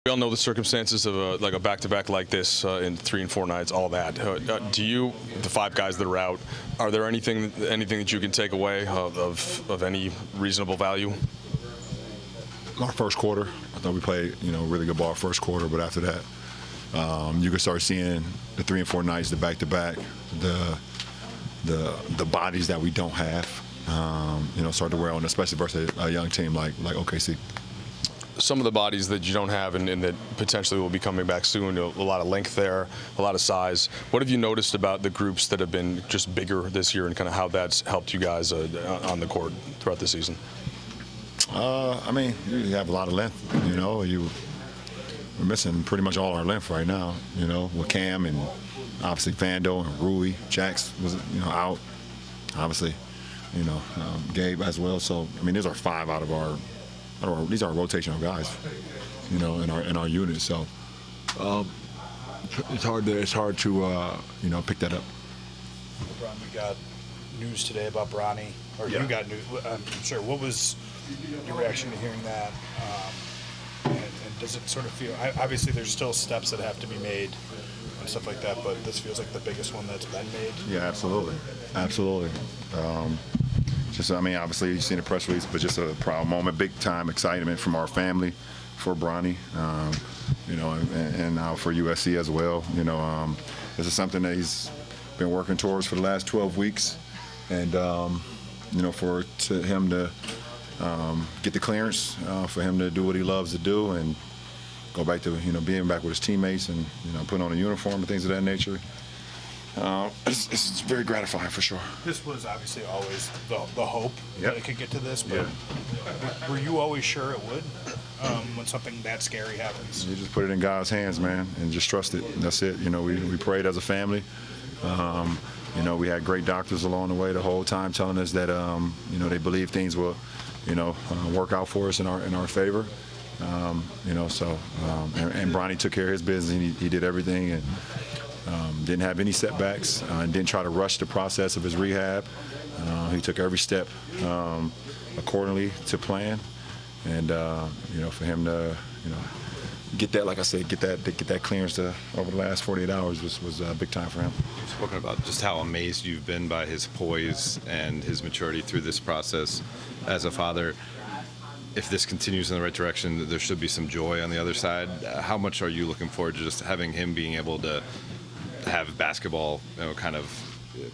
We all know the circumstances of a back-to-back like this in 3 and 4 nights, all that. Do you, the 5 guys that are out, are there anything that you can take away of any reasonable value? Our first quarter, I thought we played really good ball first quarter, but after that, you can start seeing the 3 and 4 nights, the back-to-back, the bodies that we don't have, start to wear on, especially versus a young team like OKC. Some of the bodies that you don't have and that potentially will be coming back soon, a lot of length there, a lot of size. What have you noticed about the groups that have been just bigger this year and kind of how that's helped you guys on the court throughout the season? You have a lot of length, we're missing pretty much all our length right now, with Cam and obviously Vando and Rui. Jax was, out, obviously, Gabe as well. So, these are 5 out of our these are rotational guys, in our unit. So it's hard to pick that up. LeBron, we got news today about Bronny, or you got news. I'm sure. What was your reaction to hearing that? And does it sort of feel? Obviously, there's still steps that have to be made and stuff like that, but this feels like the biggest one that's been made. Yeah, absolutely. Obviously you've seen the press release, but just a proud moment, big time excitement from our family for Bronny, and now for USC as well. This is something that he's been working towards for the last 12 weeks, and for him to get the clearance, for him to do what he loves to do, and go back to being back with his teammates and putting on a uniform and things of that nature. It's very gratifying for sure. This was obviously always the hope that it could get to this, but were you always sure it would when something that scary happens? You just put it in God's hands, man, and just trust it. That's it. We prayed as a family. We had great doctors along the way the whole time telling us that they believe things will work out for us in our favor. And Bronny took care of his business. He did everything and didn't have any setbacks and didn't try to rush the process of his rehab. He took every step accordingly to plan, and for him to get that, like I said, get that clearance over the last 48 hours was big time for him. You've spoken about just how amazed you've been by his poise and his maturity through this process as a father. If this continues in the right direction, there should be some joy on the other side. How much are you looking forward to just having him being able to have basketball, kind of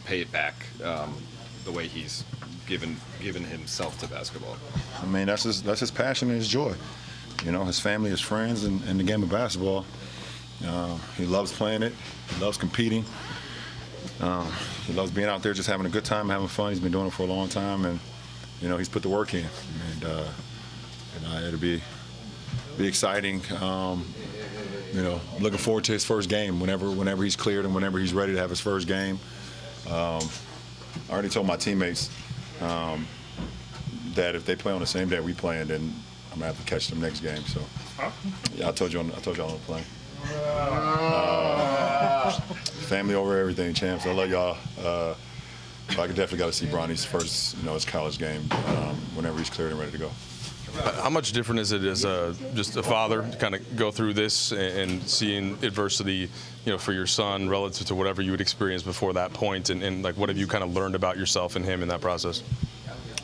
pay it back the way he's given himself to basketball? That's his passion and his joy. His family, his friends, and the game of basketball. He loves playing it. He loves competing. He loves being out there, just having a good time, having fun. He's been doing it for a long time, and he's put the work in. And it'll be exciting. Looking forward to his first game whenever he's cleared and whenever he's ready to have his first game. I already told my teammates that if they play on the same day we playing, then I'm gonna have to catch them next game. So yeah, I told you I'm gonna play. Family over everything, champs. I love y'all. I definitely got to see Bronny's first, his college game whenever he's cleared and ready to go. How much different is it as just a father to kind of go through this and seeing adversity, for your son relative to whatever you would experience before that point, and like what have you kind of learned about yourself and him in that process?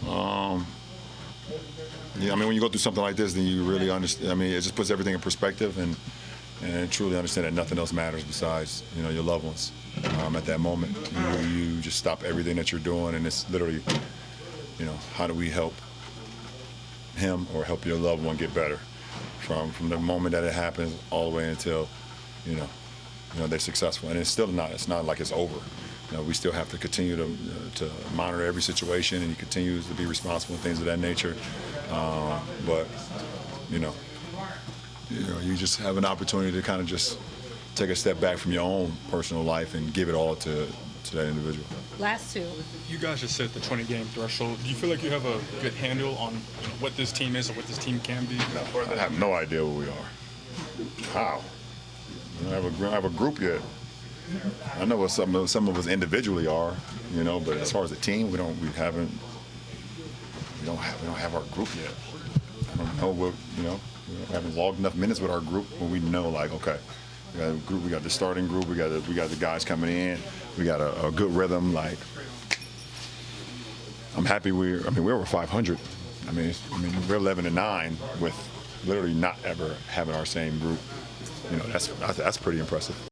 When you go through something like this, then you really understand. It just puts everything in perspective and truly understand that nothing else matters besides your loved ones. At that moment, you just stop everything that you're doing, and it's literally, how do we help him or help your loved one get better from the moment that it happens all the way until they're successful. And it's not like it's over. We still have to continue to monitor every situation, and he continues to be responsible and things of that nature. But you just have an opportunity to kind of just take a step back from your own personal life and give it all to that individual. Last two. You guys just set the 20-game threshold. Do you feel like you have a good handle on what this team is or what this team can be? I have no idea where we are. How? I don't have a group yet. I know what some of us individually are, but as far as a team, we don't have our group yet. I don't know what haven't logged enough minutes with our group when we know, like, okay, we got a group, we got the starting group, we got the guys coming in, we got a good rhythm. Like, I'm happy we're over 500. I mean, we're 11-9 with literally not ever having our same group. You know, that's pretty impressive.